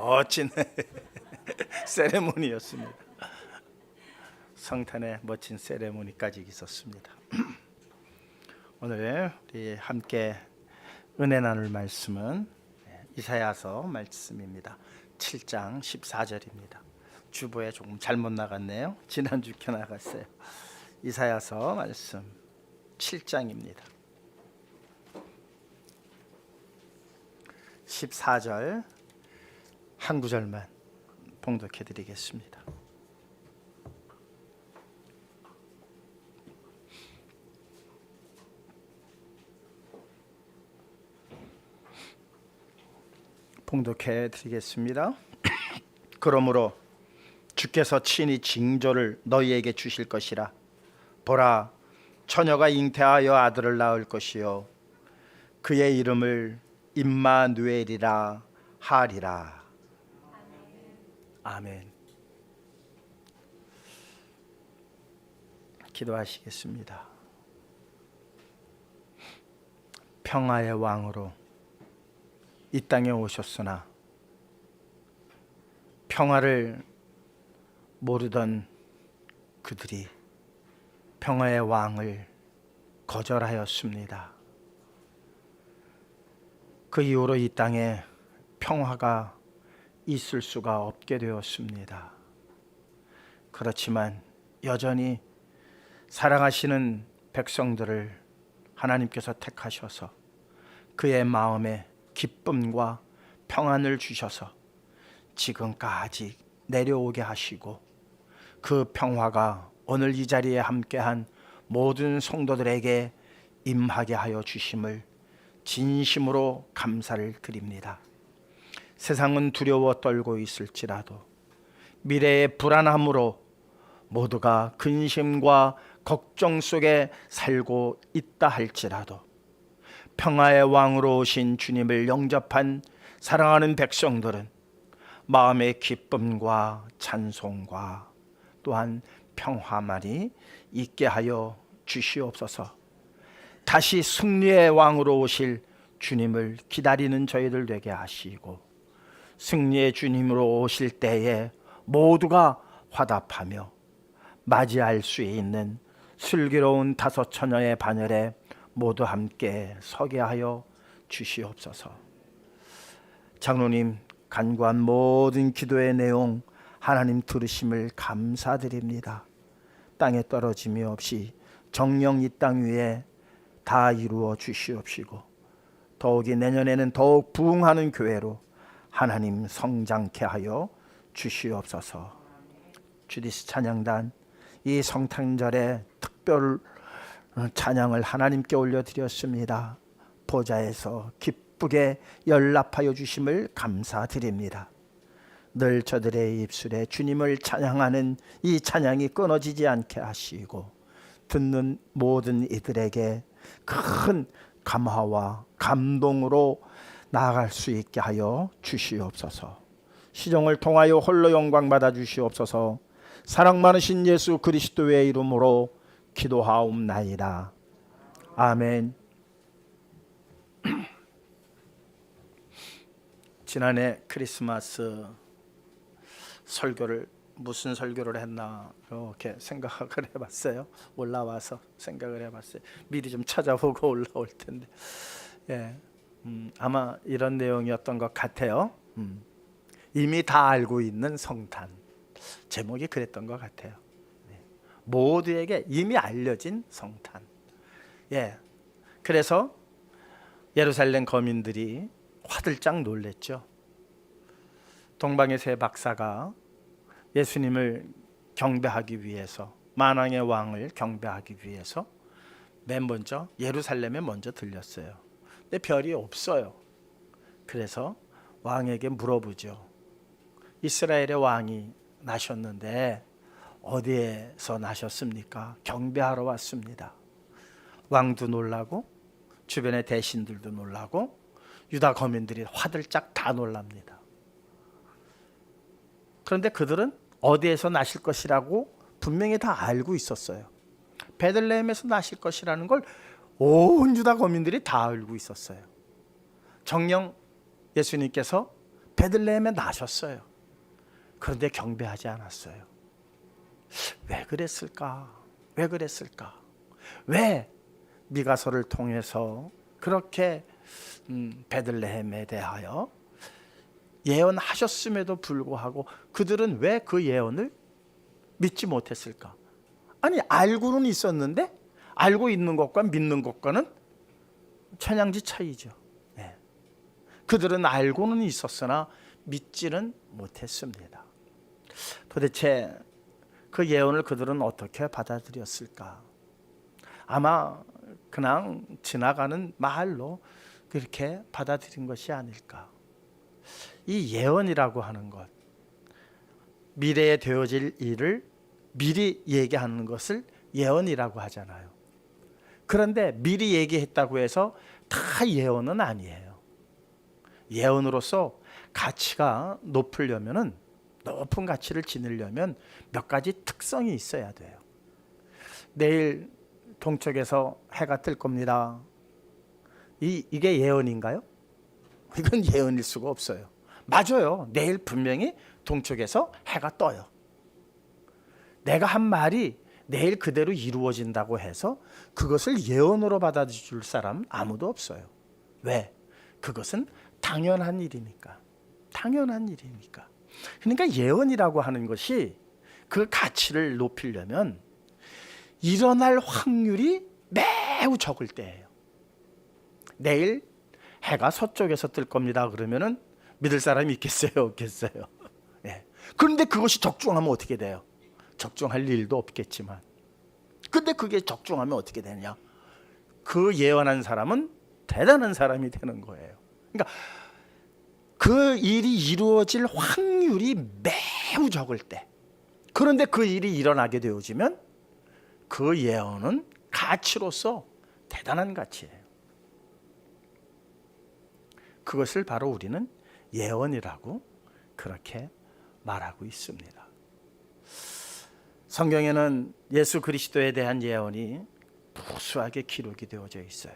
멋진 세레모니였습니다. 성탄의 멋진 세레모니까지 있었습니다. 오늘 우리 함께 은혜 나눌 말씀은 이사야서 말씀입니다. 7장 14절입니다. 주보에 조금 잘못 나갔네요. 지난주 켜 나갔어요. 이사야서 말씀 7장입니다. 14절 한 구절만 봉독해 드리겠습니다. 봉독해 드리겠습니다. 그러므로 주께서 친히 징조를 너희에게 주실 것이라. 보라, 처녀가 잉태하여 아들을 낳을 것이요 그의 이름을 임마누엘이라 하리라. 아멘. 기도하시겠습니다. 평화의 왕으로 이 땅에 오셨으나 평화를 모르던 그들이 평화의 왕을 거절하였습니다. 그 이후로 이 땅에 평화가 있을 수가 없게 되었습니다. 그렇지만 여전히 사랑하시는 백성들을 하나님께서 택하셔서 그의 마음에 기쁨과 평안을 주셔서 지금까지 내려오게 하시고 그 평화가 오늘 이 자리에 함께한 모든 성도들에게 임하게 하여 주심을 진심으로 감사를 드립니다. 세상은 두려워 떨고 있을지라도 미래의 불안함으로 모두가 근심과 걱정 속에 살고 있다 할지라도 평화의 왕으로 오신 주님을 영접한 사랑하는 백성들은 마음의 기쁨과 찬송과 또한 평화만이 있게 하여 주시옵소서. 다시 승리의 왕으로 오실 주님을 기다리는 저희들 되게 하시고 승리의 주님으로 오실 때에 모두가 화답하며 맞이할 수 있는 슬기로운 다섯 처녀의 반열에 모두 함께 서게 하여 주시옵소서. 장로님 간구한 모든 기도의 내용 하나님 들으심을 감사드립니다. 땅에 떨어짐이 없이 정령 이 땅 위에 다 이루어 주시옵시고 더욱이 내년에는 더욱 부흥하는 교회로 하나님 성장케 하여 주시옵소서. 주디스 찬양단 이 성탄절에 특별 찬양을 하나님께 올려드렸습니다. 보좌에서 기쁘게 연락하여 주심을 감사드립니다. 늘 저들의 입술에 주님을 찬양하는 이 찬양이 끊어지지 않게 하시고 듣는 모든 이들에게 큰 감화와 감동으로 나아갈 수 있게 하여 주시옵소서. 시종을 통하여 홀로 영광 받아 주시옵소서. 사랑 많으신 예수 그리스도의 이름으로 기도하옵나이다. 아멘. 지난해 크리스마스 설교를 무슨 설교를 했나 이렇게 생각을 해봤어요. 올라와서 생각을 해봤어요. 미리 좀 찾아보고 올라올 텐데 아마 이런 내용이었던 것 같아요. 이미 다 알고 있는 성탄. 제목이 그랬던 것 같아요. 모두에게 이미 알려진 성탄. 그래서 예루살렘 거민들이 화들짝 놀랬죠. 동방의 세 박사가 예수님을 경배하기 위해서 만왕의 왕을 경배하기 위해서 맨 먼저 예루살렘에 먼저 들렸어요. 근데 별이 없어요. 그래서 왕에게 물어보죠. 이스라엘의 왕이 나셨는데 어디에서 나셨습니까? 경배하러 왔습니다. 왕도 놀라고 주변의 대신들도 놀라고 유다 거민들이 화들짝 다 놀랍니다. 그런데 그들은 어디에서 나실 것이라고 분명히 다 알고 있었어요. 베들레헴에서 나실 것이라는 걸 온 유다 거민들이 다 알고 있었어요. 정녕 예수님께서 베들레헴에 나셨어요. 그런데 경배하지 않았어요. 왜 그랬을까? 왜 그랬을까? 왜 미가서를 통해서 그렇게 베들레헴에 대하여 예언하셨음에도 불구하고 그들은 왜 그 예언을 믿지 못했을까? 아니, 알고는 있었는데 알고 있는 것과 믿는 것과는 천양지 차이죠. 네. 그들은 알고는 있었으나 믿지는 못했습니다. 도대체 그 예언을 그들은 어떻게 받아들였을까? 아마 그냥 지나가는 말로 그렇게 받아들인 것이 아닐까. 이 예언이라고 하는 것, 미래에 되어질 일을 미리 얘기하는 것을 예언이라고 하잖아요. 그런데 미리 얘기했다고 해서 다 예언은 아니에요. 예언으로서 가치가 높으려면은, 높은 가치를 지니려면 몇 가지 특성이 있어야 돼요. 내일 동쪽에서 해가 뜰 겁니다. 이게 예언인가요? 이건 예언일 수가 없어요. 맞아요. 내일 분명히 동쪽에서 해가 떠요. 내가 한 말이 내일 그대로 이루어진다고 해서 그것을 예언으로 받아줄 사람 아무도 없어요. 왜? 그것은 당연한 일이니까. 당연한 일이니까. 그러니까 예언이라고 하는 것이 그 가치를 높이려면 일어날 확률이 매우 적을 때예요. 내일 해가 서쪽에서 뜰 겁니다. 그러면은 믿을 사람이 있겠어요? 없겠어요? 네. 그런데 그것이 적중하면 어떻게 돼요? 적중할 일도 없겠지만. 근데 그게 적중하면 어떻게 되느냐? 그 예언한 사람은 대단한 사람이 되는 거예요. 그러니까 그 일이 이루어질 확률이 매우 적을 때, 그런데 그 일이 일어나게 되어지면 그 예언은 가치로서 대단한 가치예요. 그것을 바로 우리는 예언이라고 그렇게 말하고 있습니다. 성경에는 예수 그리스도에 대한 예언이 무수하게 기록이 되어져 있어요.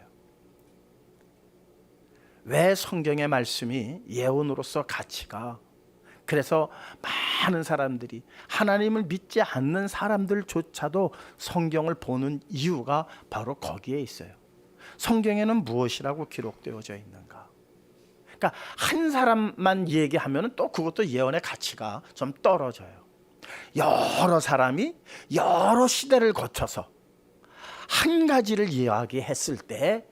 왜 성경의 말씀이 예언으로서 가치가, 그래서 많은 사람들이, 하나님을 믿지 않는 사람들조차도 성경을 보는 이유가 바로 거기에 있어요. 성경에는 무엇이라고 기록되어져 있는가? 그러니까 한 사람만 얘기하면 또 그것도 예언의 가치가 좀 떨어져요. 여러 사람이 여러 시대를 거쳐서 한 가지를 이야기했을 때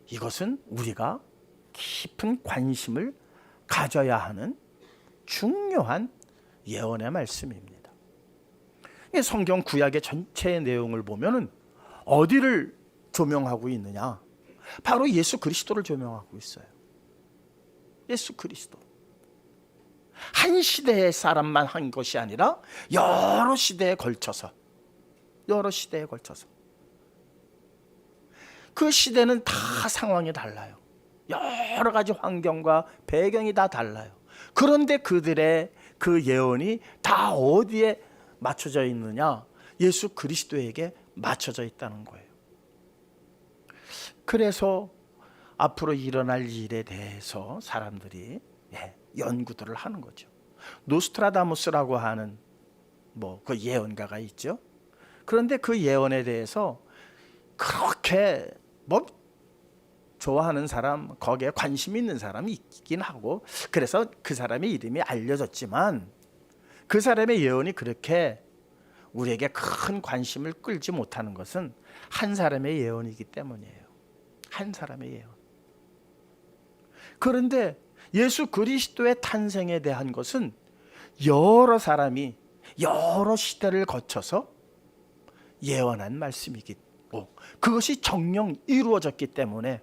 이것은 우리가 깊은 관심을 가져야 하는 중요한 예언의 말씀입니다. 성경 구약의 전체의 내용을 보면은 어디를 조명하고 있느냐? 바로 예수 그리스도를 조명하고 있어요. 예수 그리스도. 한 시대의 사람만 한 것이 아니라 여러 시대에 걸쳐서, 그 시대는 다 상황이 달라요. 여러 가지 환경과 배경이 다 달라요. 그런데 그들의 그 예언이 다 어디에 맞춰져 있느냐? 예수 그리스도에게 맞춰져 있다는 거예요. 그래서 앞으로 일어날 일에 대해서 사람들이 연구들을 하는 거죠. 노스트라다무스라고 하는 그 예언가가 있죠. 그런데 그 예언에 대해서 그렇게 좋아하는 사람, 거기에 관심 있는 사람이 있긴 하고, 그래서 그 사람의 이름이 알려졌지만 그 사람의 예언이 그렇게 우리에게 큰 관심을 끌지 못하는 것은 한 사람의 예언이기 때문이에요. 한 사람의 예언. 그런데 예수 그리스도의 탄생에 대한 것은 여러 사람이 여러 시대를 거쳐서 예언한 말씀이고, 그것이 정녕 이루어졌기 때문에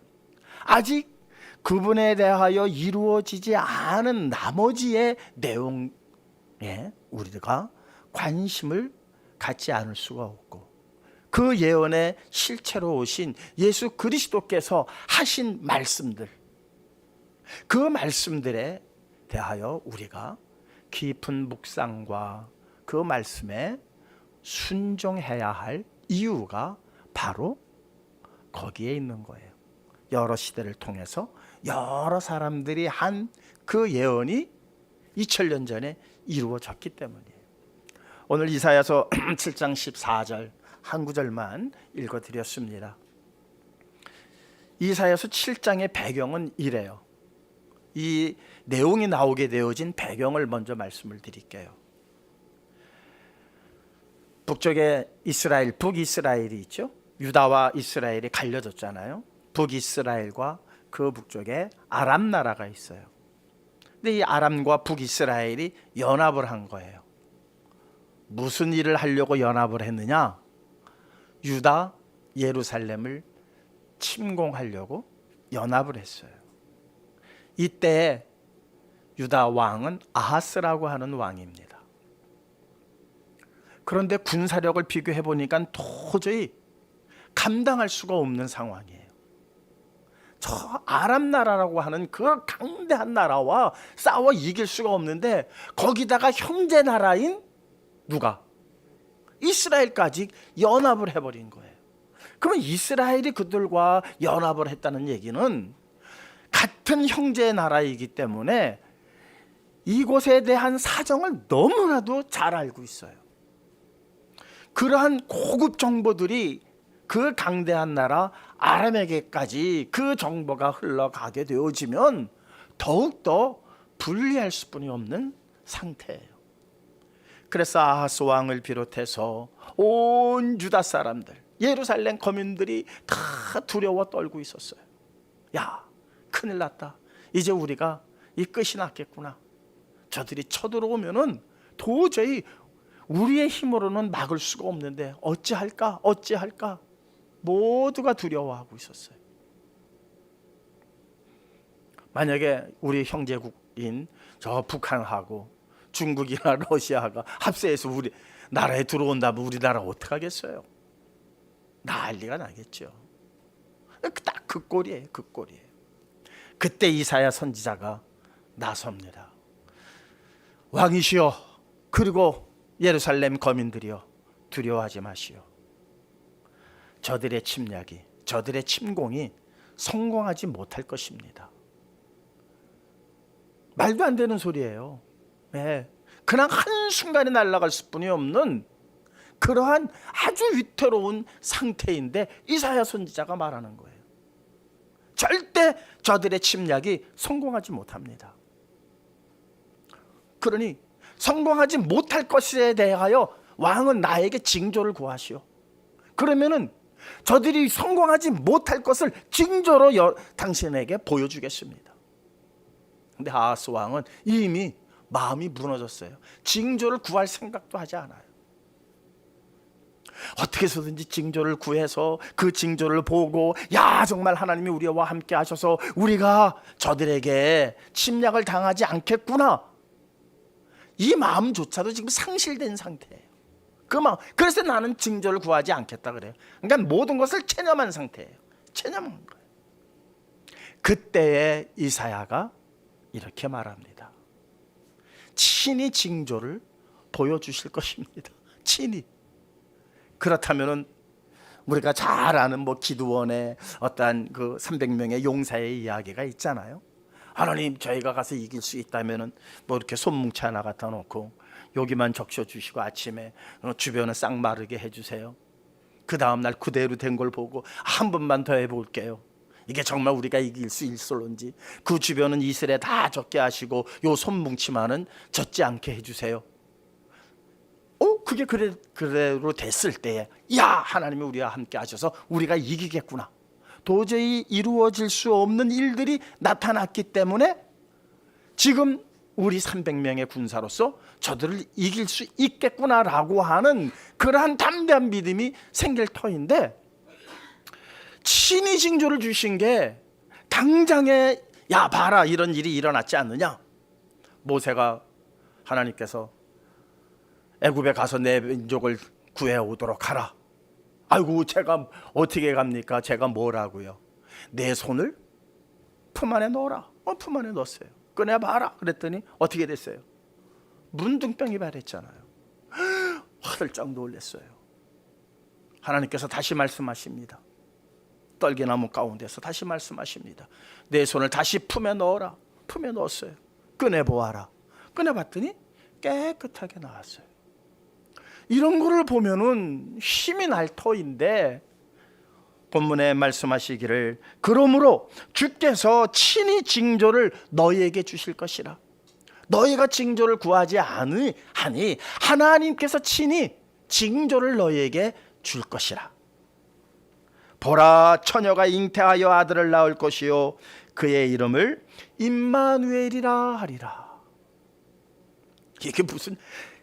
아직 그분에 대하여 이루어지지 않은 나머지의 내용에 우리가 관심을 갖지 않을 수가 없고, 그 예언의 실체로 오신 예수 그리스도께서 하신 말씀들, 그 말씀들에 대하여 우리가 깊은 묵상과 그 말씀에 순종해야 할 이유가 바로 거기에 있는 거예요. 여러 시대를 통해서 여러 사람들이 한 그 예언이 2000년 전에 이루어졌기 때문이에요. 오늘 이사야서 7장 14절 한 구절만 읽어드렸습니다. 이사야서 7장의 배경은 이래요. 이 내용이 나오게 되어진 배경을 먼저 말씀을 드릴게요. 북쪽에 이스라엘, 북이스라엘이 있죠. 유다와 이스라엘이 갈려졌잖아요. 북이스라엘과 그 북쪽에 아람 나라가 있어요. 근데 이 아람과 북이스라엘이 연합을 한 거예요. 무슨 일을 하려고 연합을 했느냐? 유다, 예루살렘을 침공하려고 연합을 했어요. 이때 유다 왕은 아하스라고 하는 왕입니다. 그런데 군사력을 비교해 보니까 도저히 감당할 수가 없는 상황이에요. 저 아람 나라라고 하는 그 강대한 나라와 싸워 이길 수가 없는데 거기다가 형제 나라인 누가? 이스라엘까지 연합을 해버린 거예요. 그러면 이스라엘이 그들과 연합을 했다는 얘기는 같은 형제 나라이기 때문에 이곳에 대한 사정을 너무나도 잘 알고 있어요. 그러한 고급 정보들이 그 강대한 나라 아람에게까지 그 정보가 흘러가게 되어지면 더욱더 불리할 수뿐이 없는 상태예요. 그래서 아하스 왕을 비롯해서 온 유다 사람들, 예루살렘 거민들이 다 두려워 떨고 있었어요. 야, 큰일 났다. 이제 우리가 이 끝이 났겠구나. 저들이 쳐들어오면은 도저히 우리의 힘으로는 막을 수가 없는데 어찌할까? 어찌할까? 모두가 두려워하고 있었어요. 만약에 우리 형제국인 저 북한하고 중국이나 러시아가 합세해서 우리 나라에 들어온다면 우리나라 어떡하겠어요? 난리가 나겠죠. 딱 그 꼴이에요. 그 꼴이에요. 그때 이사야 선지자가 나섭니다. 왕이시여, 그리고 예루살렘 거민들이여, 두려워하지 마시오. 저들의 침략이, 저들의 침공이 성공하지 못할 것입니다. 말도 안 되는 소리예요. 네. 그냥 한순간에 날아갈 수뿐이 없는 그러한 아주 위태로운 상태인데 이사야 선지자가 말하는 거예요. 절대 저들의 침략이 성공하지 못합니다. 그러니 성공하지 못할 것에 대하여 왕은 나에게 징조를 구하시오. 그러면은 저들이 성공하지 못할 것을 징조로 당신에게 보여주겠습니다. 근데 아하스 왕은 이미 마음이 무너졌어요. 징조를 구할 생각도 하지 않아요. 어떻게 해서든지 징조를 구해서 그 징조를 보고 야, 정말 하나님이 우리와 함께 하셔서 우리가 저들에게 침략을 당하지 않겠구나, 이 마음조차도 지금 상실된 상태예요. 그 마음. 그래서 나는 징조를 구하지 않겠다 그래요. 그러니까 모든 것을 체념한 상태예요. 체념한 거예요. 그때에 이사야가 이렇게 말합니다. 친히 징조를 보여주실 것입니다. 친히. 그렇다면은 우리가 잘 아는 기드원의 어떠한 그 300명의 용사의 이야기가 있잖아요. 하나님, 저희가 가서 이길 수 있다면은 이렇게 손뭉치 하나 갖다 놓고 여기만 적셔 주시고 아침에 주변을 싹 마르게 해주세요. 그 다음날 그대로 된 걸 보고 한 번만 더 해볼게요. 이게 정말 우리가 이길 수 있을런지. 그 주변은 이슬에 다 젖게 하시고 요 손뭉치만은 젖지 않게 해주세요. 그게 그대로 됐을 때에 야, 하나님이 우리와 함께 하셔서 우리가 이기겠구나. 도저히 이루어질 수 없는 일들이 나타났기 때문에 지금 우리 300명의 군사로서 저들을 이길 수 있겠구나라고 하는 그러한 담대한 믿음이 생길 터인데, 친히 징조를 주신 게 당장에 야, 봐라, 이런 일이 일어났지 않느냐. 모세가 하나님께서 애굽에 가서 내 민족을 구해오도록 하라. 아이고, 제가 어떻게 갑니까? 제가 뭐라고요? 내 손을 품 안에 넣어라. 품 안에 넣었어요. 꺼내봐라. 그랬더니 어떻게 됐어요? 문둥병이 발했잖아요. 화들짝 놀랐어요. 하나님께서 다시 말씀하십니다. 떨기나무 가운데서 다시 말씀하십니다. 내 손을 다시 품에 넣어라. 품에 넣었어요. 꺼내보아라. 꺼내봤더니 깨끗하게 나왔어요. 이런 거를 보면은 힘이 날 터인데 본문에 말씀하시기를 그러므로 주께서 친히 징조를 너희에게 주실 것이라. 너희가 징조를 구하지 하니 하나님께서 친히 징조를 너희에게 줄 것이라. 보라, 처녀가 잉태하여 아들을 낳을 것이요 그의 이름을 임마누엘이라 하리라. 이게 무슨,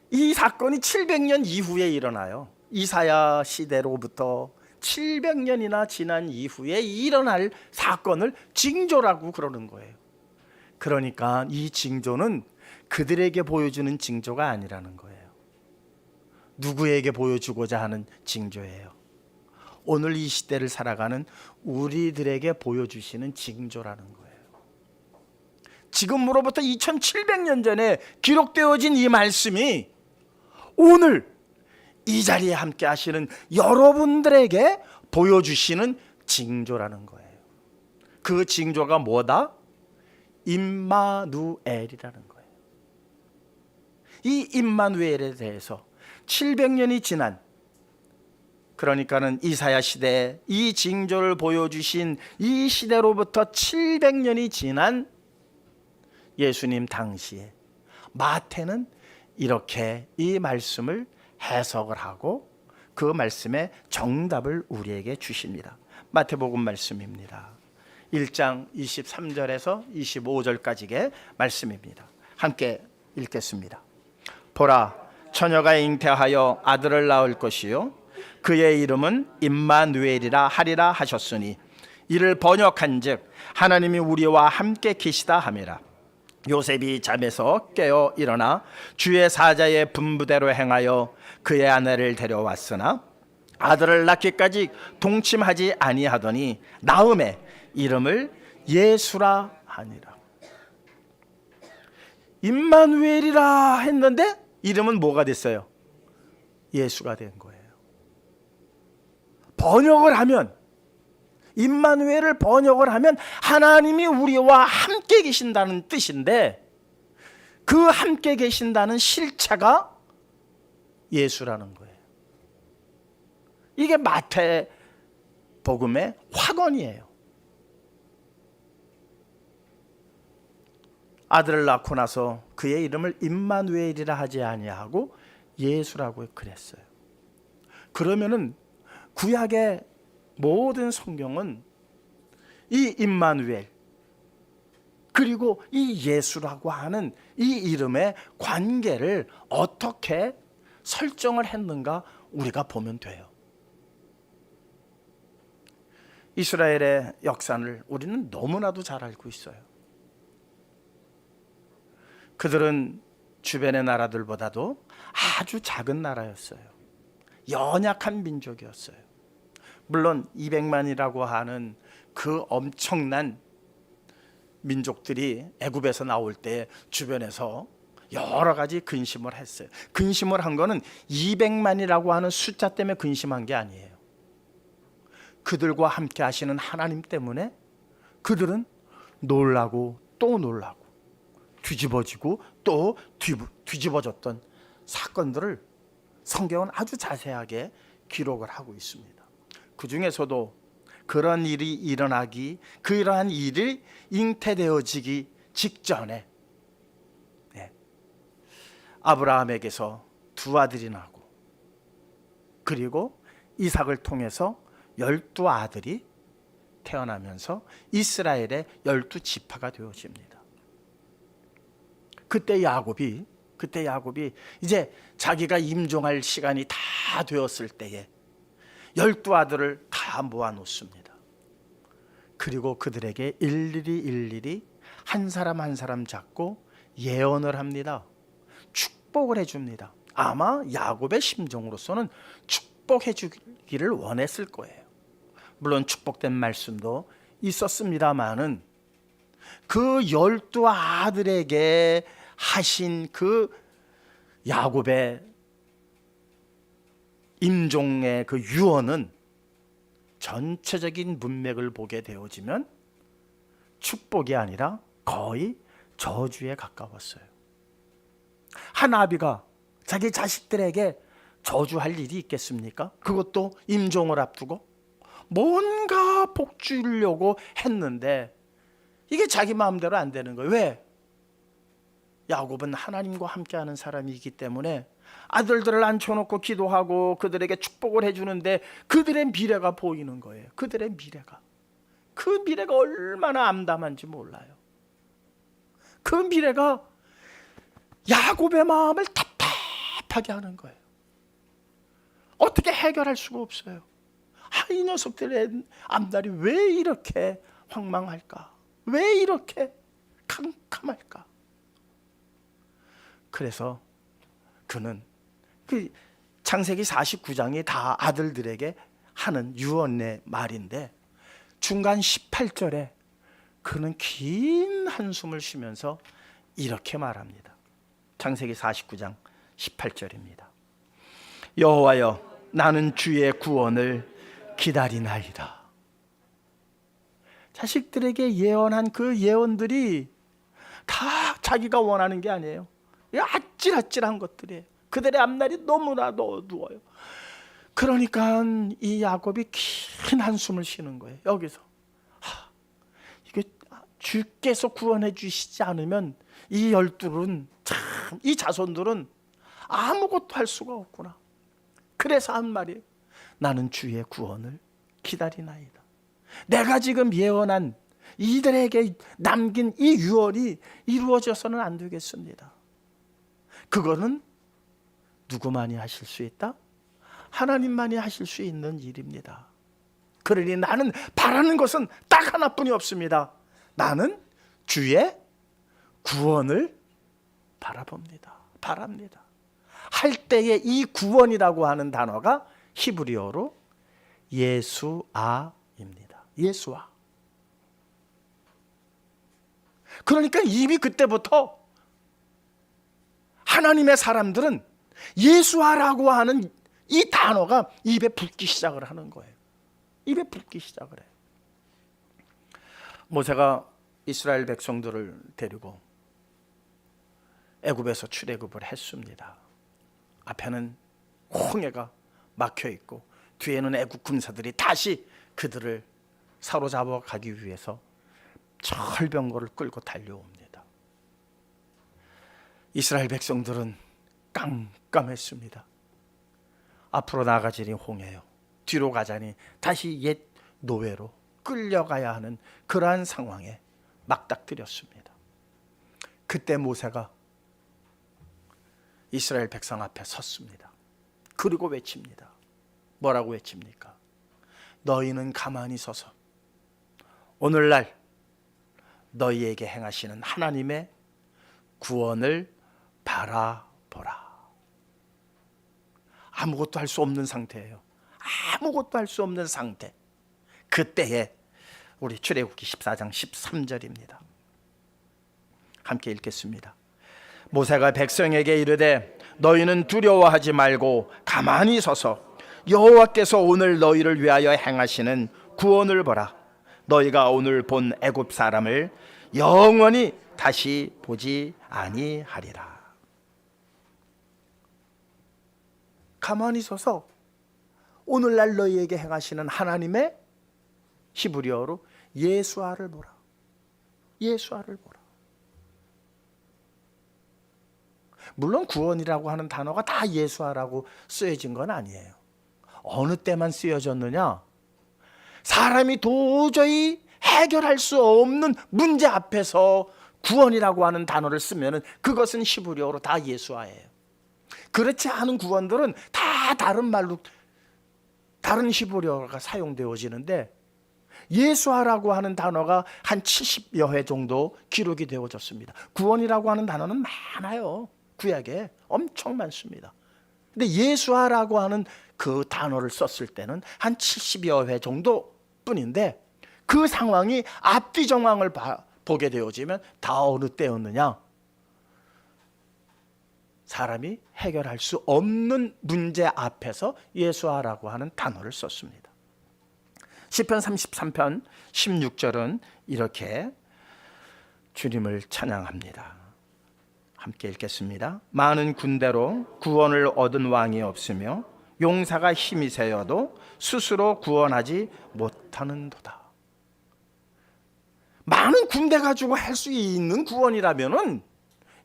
이 사건이 700년 이후에 일어나요. 이사야 시대로부터 700년이나 지난 이후에 일어날 사건을 징조라고 그러는 거예요. 그러니까 이 징조는 그들에게 보여주는 징조가 아니라는 거예요. 누구에게 보여주고자 하는 징조예요. 오늘 이 시대를 살아가는 우리들에게 보여주시는 징조라는 거예요. 지금으로부터 2700년 전에 기록되어진 이 말씀이 오늘 이 자리에 함께 하시는 여러분들에게 보여주시는 징조라는 거예요. 그 징조가 뭐다? 임마누엘이라는 거예요. 이 임마누엘에 대해서 700년이 지난, 그러니까는 이사야 시대에 이 징조를 보여주신 이 시대로부터 700년이 지난 예수님 당시에 마태는 이렇게 이 말씀을 해석을 하고 그 말씀의 정답을 우리에게 주십니다. 마태복음 말씀입니다. 1장 23절에서 25절까지의 말씀입니다. 함께 읽겠습니다. 보라, 처녀가 잉태하여 아들을 낳을 것이요 그의 이름은 임마누엘이라 하리라 하셨으니 이를 번역한즉 하나님이 우리와 함께 계시다 함이라. 요셉이 잠에서 깨어 일어나 주의 사자의 분부대로 행하여 그의 아내를 데려왔으나 아들을 낳기까지 동침하지 아니하더니 나음에 이름을 예수라 하니라. 임마누엘이라 했는데 이름은 뭐가 됐어요? 예수가 된 거예요. 번역을 하면, 임마누엘을 번역을 하면 하나님이 우리와 함께 계신다는 뜻인데 그 함께 계신다는 실체가 예수라는 거예요. 이게 마태복음의 확언이에요. 아들을 낳고 나서 그의 이름을 임마누엘이라 하지 아니하고 예수라고 그랬어요. 그러면은 구약의 모든 성경은 이 임마누엘 그리고 이 예수라고 하는 이 이름의 관계를 어떻게 설정을 했는가 우리가 보면 돼요. 이스라엘의 역사를 우리는 너무나도 잘 알고 있어요. 그들은 주변의 나라들보다도 아주 작은 나라였어요. 연약한 민족이었어요. 물론 200만이라고 하는 그 엄청난 민족들이 애굽에서 나올 때 주변에서 여러 가지 근심을 했어요. 근심을 한 거는 200만이라고 하는 숫자 때문에 근심한 게 아니에요. 그들과 함께 하시는 하나님 때문에 그들은 놀라고 또 놀라고 뒤집어지고 또 뒤집어졌던 사건들을 성경은 아주 자세하게 기록을 하고 있습니다. 그 중에서도 그런 일이 일어나기, 그러한 일이 잉태되어지기 직전에 아브라함에게서 두 아들이 나고 그리고 이삭을 통해서 12아들이 태어나면서 이스라엘의 12지파가 되어집니다. 그때 야곱이 이제 자기가 임종할 시간이 다 되었을 때에 12아들을 다 모아놓습니다. 그리고 그들에게 일일이 한 사람 한 사람 잡고 예언을 합니다. 축복을 해줍니다. 아마 야곱의 심정으로서는 축복해 주기를 원했을 거예요. 물론 축복된 말씀도 있었습니다마는 그 12아들에게 하신 그 야곱의 임종의 그 유언은 전체적인 문맥을 보게 되어지면 축복이 아니라 거의 저주에 가까웠어요. 한 아비가 자기 자식들에게 저주할 일이 있겠습니까? 그것도 임종을 앞두고 뭔가 복 주려고 했는데 이게 자기 마음대로 안 되는 거예요. 왜? 야곱은 하나님과 함께하는 사람이기 때문에 아들들을 앉혀놓고 기도하고 그들에게 축복을 해주는데 그들의 미래가 보이는 거예요. 그들의 미래가. 그 미래가 얼마나 암담한지 몰라요. 그 미래가 야곱의 마음을 답답하게 하는 거예요. 어떻게 해결할 수가 없어요. 이 녀석들의 앞날이 왜 이렇게 황망할까? 왜 이렇게 캄캄할까? 그래서 그는 그 창세기 49장이 다 아들들에게 하는 유언의 말인데 중간 18절에 그는 긴 한숨을 쉬면서 이렇게 말합니다. 창세기 49장 18절입니다. 여호와여, 나는 주의 구원을 기다리나이다. 자식들에게 예언한 그 예언들이 다 자기가 원하는 게 아니에요. 아찔아찔한 것들이에요. 그들의 앞날이 너무나도 어두워요. 그러니까 이 야곱이 긴 한숨을 쉬는 거예요. 여기서 이게 주께서 구원해 주시지 않으면 이 열둘은 참, 이 자손들은 아무것도 할 수가 없구나. 그래서 한 말이에요. 나는 주의 구원을 기다리나이다. 내가 지금 예언한 이들에게 남긴 이 유언이 이루어져서는 안 되겠습니다. 그거는 누구만이 하실 수 있다? 하나님만이 하실 수 있는 일입니다. 그러니 나는 바라는 것은 딱 하나뿐이 없습니다. 나는 주의 구원을 바랍니다. 할 때에 이 구원이라고 하는 단어가 히브리어로 예수아입니다. 예수아. 그러니까 이미 그때부터 하나님의 사람들은 예수아라고 하는 이 단어가 입에 붙기 시작을 하는 거예요. 입에 붙기 시작을 해요. 모세가 이스라엘 백성들을 데리고 애굽에서 출애굽을 했습니다. 앞에는 홍해가 막혀 있고 뒤에는 애굽 군사들이 다시 그들을 사로잡아 가기 위해서 철병거를 끌고 달려옵니다. 이스라엘 백성들은 깜깜했습니다. 앞으로 나가자니 홍해요. 뒤로 가자니 다시 옛 노예로 끌려가야 하는 그러한 상황에 맞닥뜨렸습니다. 그때 모세가 이스라엘 백성 앞에 섰습니다. 그리고 외칩니다. 뭐라고 외칩니까? 너희는 가만히 서서 오늘날 너희에게 행하시는 하나님의 구원을 바라보라. 아무것도 할 수 없는 상태예요. 아무것도 할 수 없는 상태. 그때에 우리 출애굽기 14장 13절입니다. 함께 읽겠습니다. 모세가 백성에게 이르되 너희는 두려워하지 말고 가만히 서서 여호와께서 오늘 너희를 위하여 행하시는 구원을 보라. 너희가 오늘 본 애굽 사람을 영원히 다시 보지 아니하리라. 가만히 서서 오늘날 너희에게 행하시는 하나님의 히브리어로 예수아를 보라. 예수아를 보라. 물론 구원이라고 하는 단어가 다 예수아라고 쓰여진 건 아니에요. 어느 때만 쓰여졌느냐? 사람이 도저히 해결할 수 없는 문제 앞에서 구원이라고 하는 단어를 쓰면 그것은 히브리어로 다 예수아예요. 그렇지 않은 구원들은 다 다른 말로 다른 히브리어가 사용되어지는데 예수아라고 하는 단어가 한 70여 회 정도 기록이 되어졌습니다. 구원이라고 하는 단어는 많아요. 구약에 엄청 많습니다. 근데 예수아라고 하는 그 단어를 썼을 때는 한 70여 회 정도 뿐인데 그 상황이 앞뒤 정황을 보게 되어지면 다 어느 때였느냐? 사람이 해결할 수 없는 문제 앞에서 예수아라고 하는 단어를 썼습니다. 시편 33편 16절은 이렇게 주님을 찬양합니다. 함께 읽겠습니다. 많은 군대로 구원을 얻은 왕이 없으며 용사가 힘이 세여도 스스로 구원하지 못하는도다. 많은 군대 가지고 할 수 있는 구원이라면은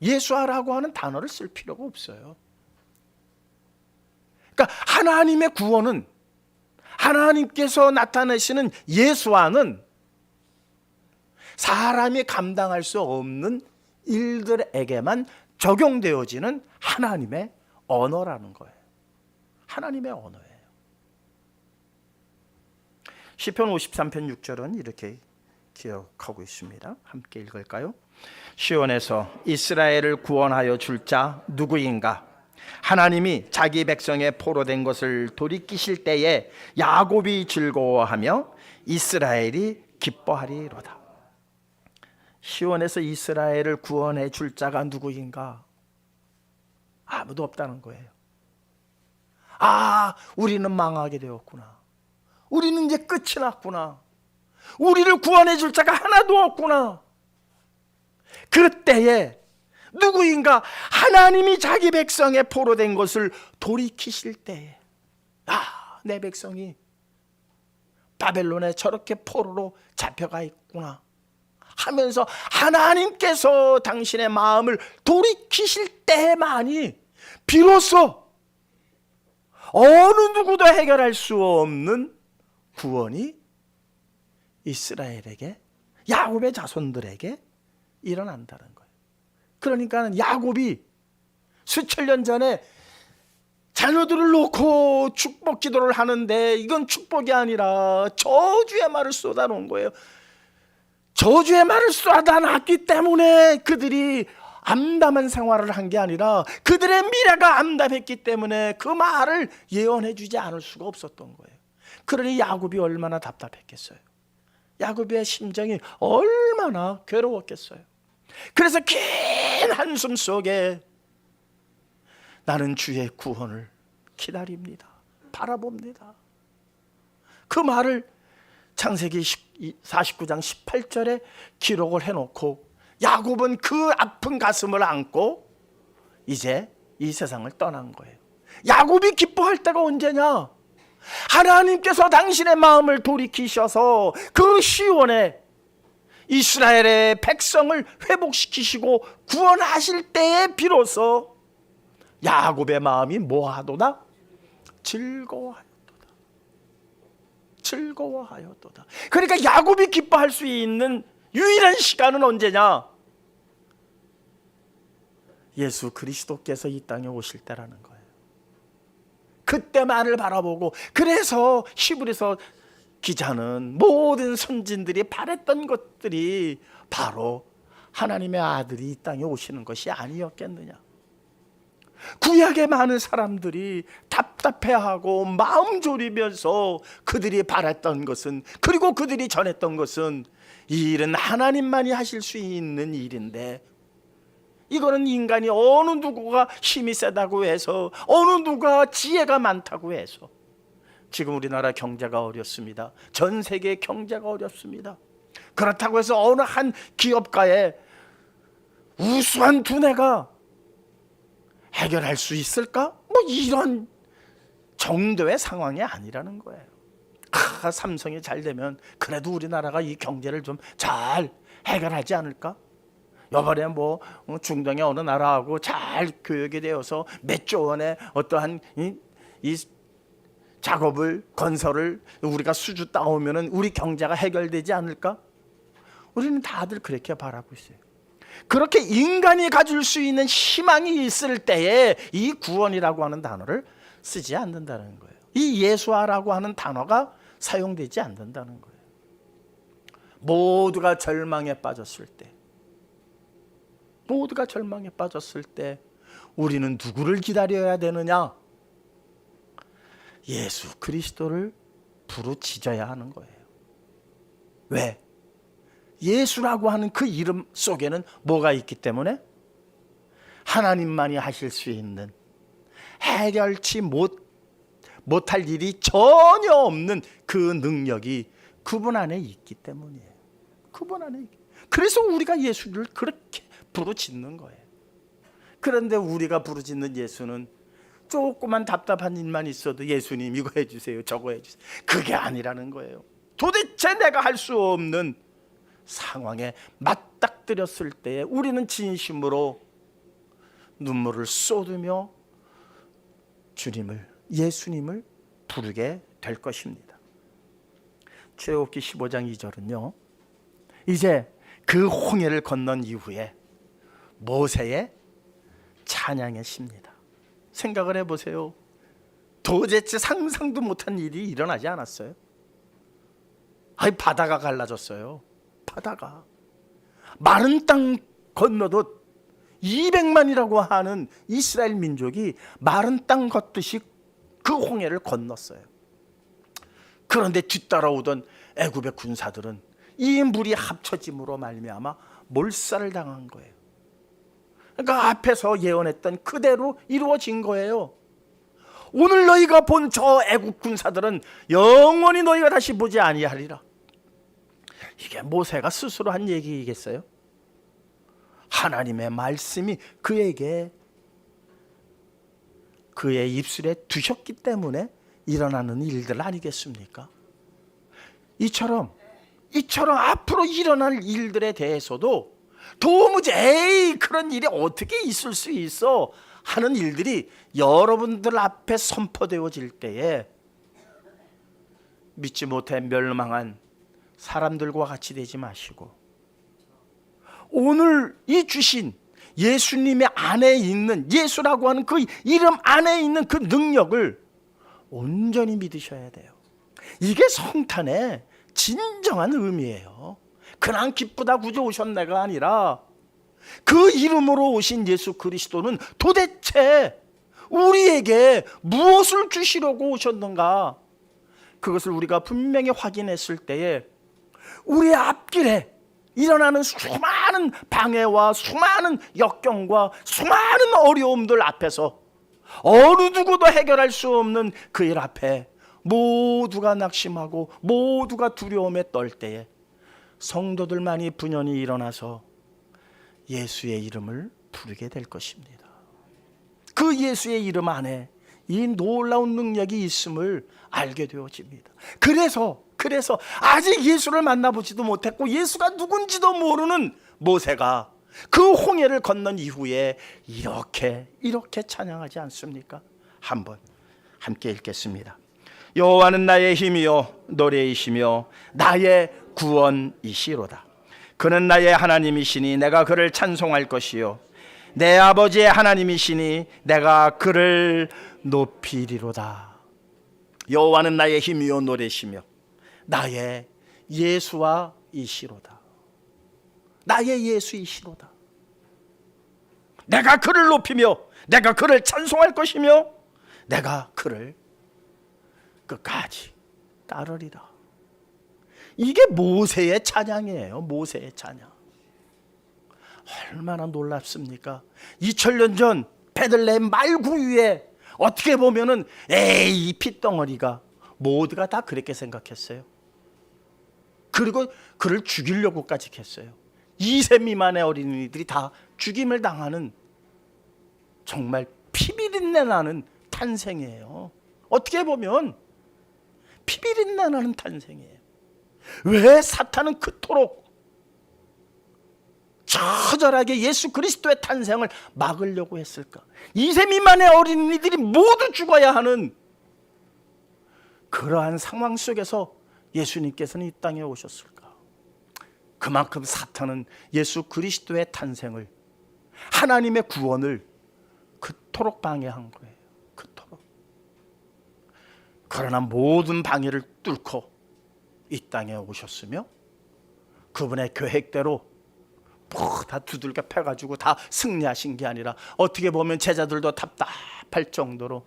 예수아라고 하는 단어를 쓸 필요가 없어요. 그러니까 하나님의 구원은, 하나님께서 나타내시는 예수아는 사람이 감당할 수 없는 일들에게만 적용되어지는 하나님의 언어라는 거예요. 하나님의 언어예요. 시편 53편 6절은 이렇게 기억하고 있습니다. 함께 읽을까요? 시온에서 이스라엘을 구원하여 줄 자 누구인가? 하나님이 자기 백성의 포로된 것을 돌이키실 때에 야곱이 즐거워하며 이스라엘이 기뻐하리로다. 시온에서 이스라엘을 구원해 줄 자가 누구인가? 아무도 없다는 거예요. 아, 우리는 망하게 되었구나. 우리는 이제 끝이 났구나. 우리를 구원해 줄 자가 하나도 없구나. 그때에 누구인가? 하나님이 자기 백성의 포로된 것을 돌이키실 때에, 아, 내 백성이 바벨론에 저렇게 포로로 잡혀가 있구나 하면서 하나님께서 당신의 마음을 돌이키실 때만이 비로소 어느 누구도 해결할 수 없는 구원이 이스라엘에게, 야곱의 자손들에게 일어난다는 거예요. 그러니까 야곱이 수천 년 전에 자녀들을 놓고 축복 기도를 하는데 이건 축복이 아니라 저주의 말을 쏟아놓은 거예요. 저주의 말을 쏟아놨기 때문에 그들이 암담한 생활을 한 게 아니라 그들의 미래가 암담했기 때문에 그 말을 예언해 주지 않을 수가 없었던 거예요. 그러니 야곱이 얼마나 답답했겠어요. 야곱의 심정이 얼마나 괴로웠겠어요. 그래서 긴 한숨 속에 나는 주의 구원을 기다립니다. 바라봅니다. 그 말을 창세기 49장 18절에 기록을 해놓고 야곱은 그 아픈 가슴을 안고 이제 이 세상을 떠난 거예요. 야곱이 기뻐할 때가 언제냐? 하나님께서 당신의 마음을 돌이키셔서 그 시온에 이스라엘의 백성을 회복시키시고 구원하실 때에 비로소 야곱의 마음이 뭐하도다? 즐거워하였도다. 즐거워하였도다. 그러니까 야곱이 기뻐할 수 있는 유일한 시간은 언제냐? 예수 그리스도께서 이 땅에 오실 때라는 거예요. 그때만을 바라보고, 그래서 히브리서 기자는 모든 선진들이 바랬던 것들이 바로 하나님의 아들이 이 땅에 오시는 것이 아니었겠느냐. 구약의 많은 사람들이 답답해하고 마음 졸이면서 그들이 바랬던 것은, 그리고 그들이 전했던 것은 이 일은 하나님만이 하실 수 있는 일인데, 이거는 인간이 어느 누구가 힘이 세다고 해서, 어느 누가 지혜가 많다고 해서. 지금 우리나라 경제가 어렵습니다. 전 세계 경제가 어렵습니다. 그렇다고 해서 어느 한 기업가의 우수한 두뇌가 해결할 수 있을까? 뭐 이런 정도의 상황이 아니라는 거예요. 삼성이 잘 되면 그래도 우리나라가 이 경제를 좀 잘 해결하지 않을까? 이번에 뭐 중동의 어느 나라하고 잘 교역이 되어서 몇 조 원의 어떠한 이 작업을, 건설을 우리가 수주 따오면은 우리 경제가 해결되지 않을까? 우리는 다들 그렇게 바라고 있어요. 그렇게 인간이 가질 수 있는 희망이 있을 때에 이 구원이라고 하는 단어를 쓰지 않는다는 거예요. 이 예수아라고 하는 단어가 사용되지 않는다는 거예요. 모두가 절망에 빠졌을 때, 모두가 절망에 빠졌을 때 우리는 누구를 기다려야 되느냐? 예수 그리스도를 부르짖어야 하는 거예요. 왜? 예수라고 하는 그 이름 속에는 뭐가 있기 때문에? 하나님만이 하실 수 있는, 해결치 못할 일이 전혀 없는 그 능력이 그분 안에 있기 때문이에요. 그분 안에. 그래서 우리가 예수를 그렇게 부르짖는 거예요. 그런데 우리가 부르짖는 예수는 조그만 답답한 일만 있어도 예수님 이거 해주세요, 저거 해주세요. 그게 아니라는 거예요. 도대체 내가 할 수 없는 상황에 맞닥뜨렸을 때에 우리는 진심으로 눈물을 쏟으며 주님을, 예수님을 부르게 될 것입니다. 출애굽기 15장 2절은요, 이제 그 홍해를 건넌 이후에 모세의 찬양의 시입니다. 생각을 해보세요. 도대체 상상도 못한 일이 일어나지 않았어요? 아니, 바다가 갈라졌어요. 바다가 마른 땅 건너도 200만이라고 하는 이스라엘 민족이 마른 땅 걷듯이 그 홍해를 건넜어요. 그런데 뒤따라오던 애굽의 군사들은 이 물이 합쳐짐으로 말미암아 몰살을 당한 거예요. 그러니까 앞에서 예언했던 그대로 이루어진 거예요. 오늘 너희가 본 저 애굽 군사들은 영원히 너희가 다시 보지 아니하리라. 이게 모세가 스스로 한 얘기겠어요? 하나님의 말씀이 그에게, 그의 입술에 두셨기 때문에 일어나는 일들 아니겠습니까? 이처럼 앞으로 일어날 일들에 대해서도 도무지 에이 그런 일이 어떻게 있을 수 있어 하는 일들이 여러분들 앞에 선포되어질 때에 믿지 못해 멸망한 사람들과 같이 되지 마시고, 오늘 이 주신 예수님의 안에 있는, 예수라고 하는 그 이름 안에 있는 그 능력을 온전히 믿으셔야 돼요. 이게 성탄의 진정한 의미예요. 그냥 기쁘다 구주 오셨네가 아니라 그 이름으로 오신 예수 그리스도는 도대체 우리에게 무엇을 주시려고 오셨는가, 그것을 우리가 분명히 확인했을 때에 우리의 앞길에 일어나는 수많은 방해와 수많은 역경과 수많은 어려움들 앞에서 어느 누구도 해결할 수 없는 그 일 앞에 모두가 낙심하고 모두가 두려움에 떨 때에 성도들만이 분연히 일어나서 예수의 이름을 부르게 될 것입니다. 그 예수의 이름 안에 이 놀라운 능력이 있음을 알게 되어집니다. 그래서 아직 예수를 만나보지도 못했고 예수가 누군지도 모르는 모세가 그 홍해를 건넌 이후에 이렇게 찬양하지 않습니까? 한번 함께 읽겠습니다. 여호와는 나의 힘이요 노래이시며 나의 구원이시로다. 그는 나의 하나님이시니 내가 그를 찬송할 것이요 내 아버지의 하나님이시니 내가 그를 높이리로다. 여호와는 나의 힘이요 노래시며 나의 예수와 이시로다. 나의 예수이시로다. 내가 그를 높이며 내가 그를 찬송할 것이며 내가 그를 끝까지 따르리라. 이게 모세의 찬양이에요. 모세의 찬양. 얼마나 놀랍습니까? 2000년 전 베들레헴 말구 위에 어떻게 보면은 에이 핏덩어리가 모두가 다 그렇게 생각했어요. 그리고 그를 죽이려고까지 했어요. 2세 미만의 어린이들이 다 죽임을 당하는 정말 피비린내 나는 탄생이에요. 어떻게 보면 피비린내 나는 탄생이에요. 왜 사탄은 그토록 처절하게 예수 그리스도의 탄생을 막으려고 했을까? 2세 미만의 어린이들이 모두 죽어야 하는 그러한 상황 속에서 예수님께서는 이 땅에 오셨을까? 그만큼 사탄은 예수 그리스도의 탄생을, 하나님의 구원을 그토록 방해한 거예요. 그토록. 그러나 모든 방해를 뚫고 이 땅에 오셨으며 그분의 계획대로 다 두들겨 패가지고 다 승리하신 게 아니라 어떻게 보면 제자들도 답답할 정도로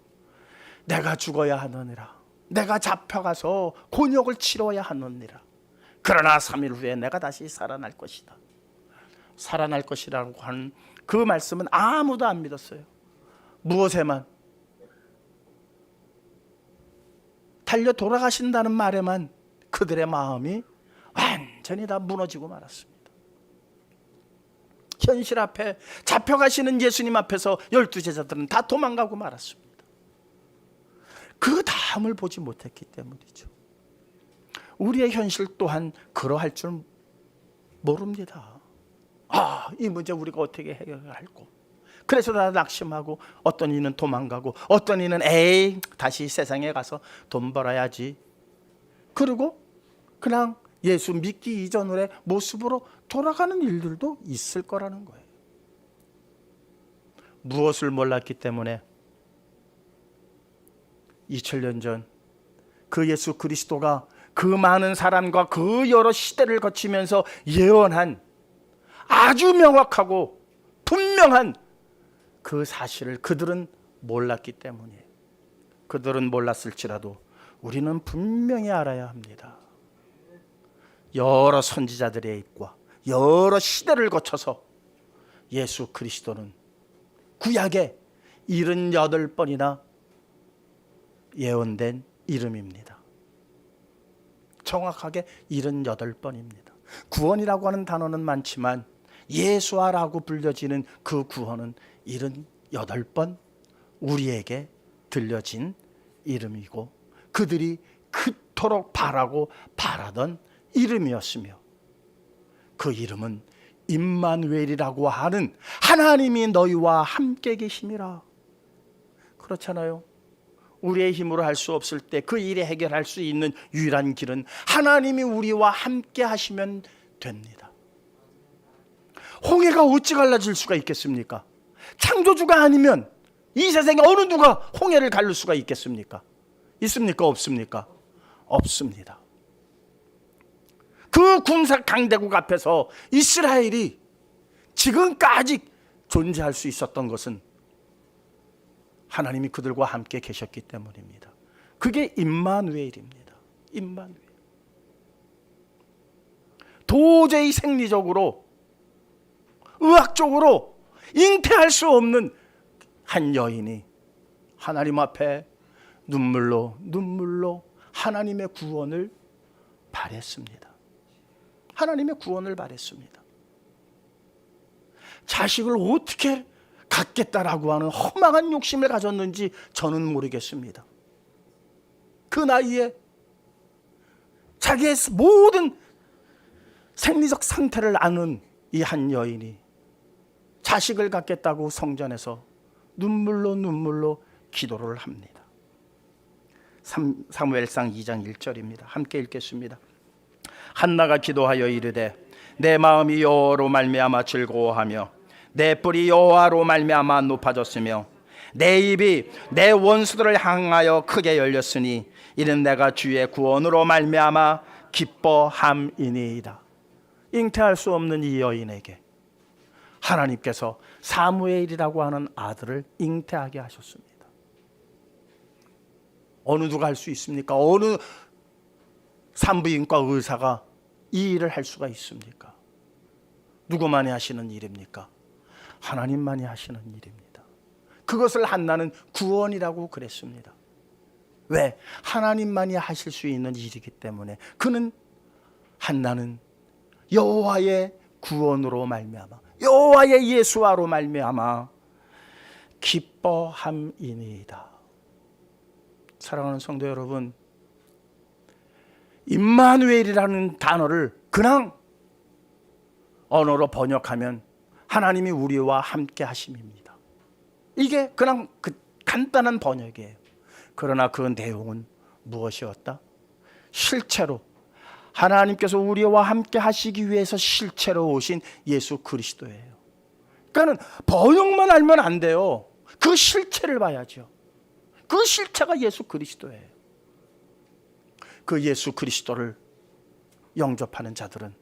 내가 죽어야 하느니라, 내가 잡혀가서 곤욕을 치러야 하느니라, 그러나 3일 후에 내가 다시 살아날 것이다. 살아날 것이라고 하는 그 말씀은 아무도 안 믿었어요. 무엇에만? 달려 돌아가신다는 말에만 그들의 마음이 완전히 다 무너지고 말았습니다. 현실 앞에 잡혀가시는 예수님 앞에서 12제자들은 다 도망가고 말았습니다. 그 다음을 보지 못했기 때문이죠. 우리의 현실 또한 그러할 줄 모릅니다. 이 문제 우리가 어떻게 해결할까? 그래서 다 낙심하고, 어떤 이는 도망가고, 어떤 이는 다시 세상에 가서 돈 벌어야지, 그리고 그냥 예수 믿기 이전의 모습으로 돌아가는 일들도 있을 거라는 거예요. 무엇을 몰랐기 때문에 2000년 전 그 예수 그리스도가 그 많은 사람과 그 여러 시대를 거치면서 예언한 아주 명확하고 분명한 그 사실을 그들은 몰랐기 때문이에요. 그들은 몰랐을지라도 우리는 분명히 알아야 합니다. 여러 선지자들의 입과 여러 시대를 거쳐서 예수 그리스도는 구약에 78번이나 예언된 이름입니다. 정확하게 78번입니다. 구원이라고 하는 단어는 많지만 예수아라고 불려지는 그 구원은 78번 우리에게 들려진 이름이고, 그들이 그토록 바라고 바라던 이름이었으며, 그 이름은 임마누엘이라고 하는 하나님이 너희와 함께 계심이라. 그렇잖아요. 우리의 힘으로 할 수 없을 때 그 일에 해결할 수 있는 유일한 길은 하나님이 우리와 함께 하시면 됩니다. 홍해가 어찌 갈라질 수가 있겠습니까? 창조주가 아니면 이 세상에 어느 누가 홍해를 가를 수가 있겠습니까? 있습니까? 없습니까? 없습니다. 그 군사 강대국 앞에서 이스라엘이 지금까지 존재할 수 있었던 것은 하나님이 그들과 함께 계셨기 때문입니다. 그게 임마누엘입니다. 임마누엘. 도저히 생리적으로, 의학적으로 잉태할 수 없는 한 여인이 하나님 앞에 눈물로 하나님의 구원을 바랬습니다. 하나님의 구원을 바랬습니다. 자식을 어떻게 갖겠다라고 하는 허망한 욕심을 가졌는지 저는 모르겠습니다. 그 나이에 자기의 모든 생리적 상태를 아는 이 한 여인이 자식을 갖겠다고 성전에서 눈물로 기도를 합니다. 사무엘상 2장 1절입니다. 함께 읽겠습니다. 한나가 기도하여 이르되 내 마음이 여호와로 말미암아 즐거워하며 내 뿔이 여호와로 말미암아 높아졌으며 내 입이 내 원수들을 향하여 크게 열렸으니 이는 내가 주의 구원으로 말미암아 기뻐함이니이다. 잉태할 수 없는 이 여인에게 하나님께서 사무엘이라고 하는 아들을 잉태하게 하셨습니다. 어느 누가 할 수 있습니까? 어느 산부인과 의사가 이 일을 할 수가 있습니까? 누구만이 하시는 일입니까? 하나님만이 하시는 일입니다. 그것을 한나는 구원이라고 그랬습니다. 왜? 하나님만이 하실 수 있는 일이기 때문에. 한나는 여호와의 구원으로 말미암아, 여호와의 예수아로 말미암아 기뻐함이니이다. 사랑하는 성도 여러분, 임마누엘이라는 단어를 그냥 언어로 번역하면 하나님이 우리와 함께 하심입니다. 이게 그냥 간단한 번역이에요. 그러나 그 내용은 무엇이었다? 실체로 하나님께서 우리와 함께 하시기 위해서 실체로 오신 예수 그리스도예요. 그러니까 번역만 알면 안 돼요. 그 실체를 봐야죠. 그 실체가 예수 그리스도예요. 그 예수 그리스도를 영접하는 자들은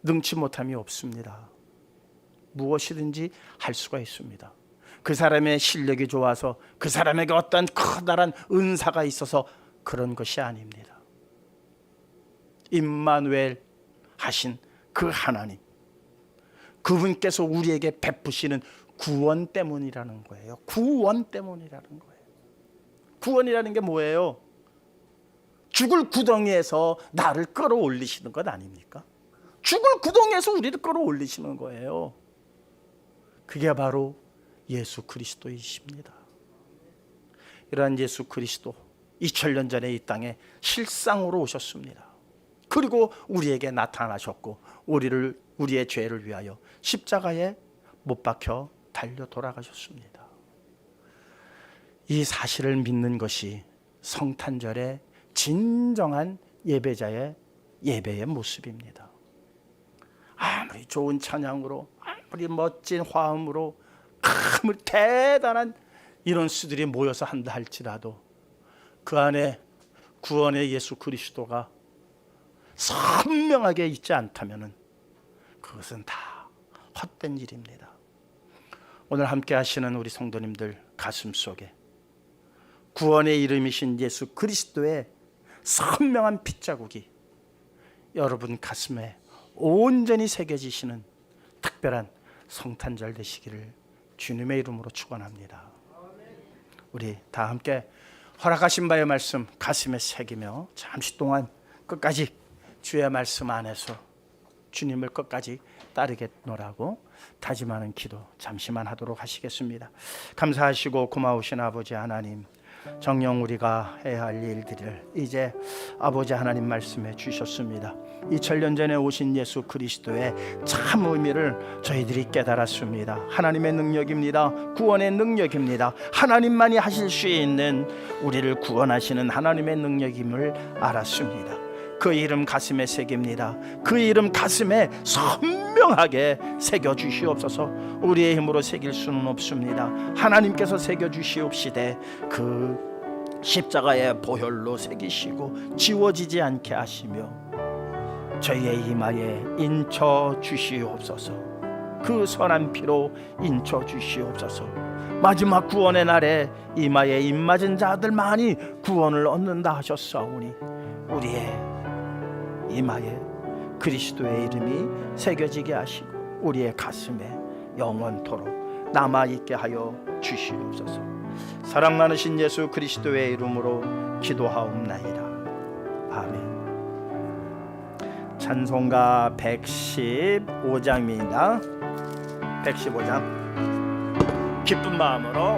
능치 못함이 없습니다. 무엇이든지 할 수가 있습니다. 그 사람의 실력이 좋아서, 그 사람에게 어떤 커다란 은사가 있어서 그런 것이 아닙니다. 임마누엘 하신 그 하나님, 그분께서 우리에게 베푸시는 구원 때문이라는 거예요. 구원 때문이라는 거예요. 구원이라는 게 뭐예요? 죽을 구덩이에서 나를 끌어올리시는 것 아닙니까? 죽을 구덩이에서 우리를 끌어올리시는 거예요. 그게 바로 예수 그리스도이십니다. 이러한 예수 그리스도 2000년 전에 이 땅에 실상으로 오셨습니다. 그리고 우리에게 나타나셨고 우리의 죄를 위하여 십자가에 못 박혀 달려 돌아가셨습니다. 이 사실을 믿는 것이 성탄절의 진정한 예배자의 예배의 모습입니다. 아무리 좋은 찬양으로, 아무리 멋진 화음으로, 아무리 대단한 인원수들이 모여서 한다 할지라도 그 안에 구원의 예수 그리스도가 선명하게 있지 않다면 그것은 다 헛된 일입니다. 오늘 함께 하시는 우리 성도님들 가슴 속에 구원의 이름이신 예수 그리스도의 선명한 핏자국이 여러분 가슴에 온전히 새겨지시는 특별한 성탄절 되시기를 주님의 이름으로 축원합니다. 우리 다 함께 허락하신 바의 말씀 가슴에 새기며 잠시 동안 끝까지 주의 말씀 안에서 주님을 끝까지 따르겠노라고 다짐하는 기도 잠시만 하도록 하시겠습니다. 감사하시고 고마우신 아버지 하나님, 정녕 우리가 해야 할 일들을 이제 아버지 하나님 말씀해 주셨습니다. 2000년 전에 오신 예수 그리스도의 참 의미를 저희들이 깨달았습니다. 하나님의 능력입니다. 구원의 능력입니다. 하나님만이 하실 수 있는 우리를 구원하시는 하나님의 능력임을 알았습니다. 그 이름 가슴에 새깁니다. 그 이름 가슴에 선명하게 새겨주시옵소서. 우리의 힘으로 새길 수는 없습니다. 하나님께서 새겨주시옵시되 그 십자가의 보혈로 새기시고 지워지지 않게 하시며 저희의 이마에 인쳐 주시옵소서. 그 선한 피로 인쳐 주시옵소서. 마지막 구원의 날에 이마에 입맞은 자들만이 구원을 얻는다 하셨사오니 우리의 이마에 그리스도의 이름이 새겨지게 하시고 우리의 가슴에 영원토록 남아있게 하여 주시옵소서. 사랑 많으신 예수 그리스도의 이름으로 기도하옵나이다. 아멘. 찬송가 115장입니다. 115장 기쁜 마음으로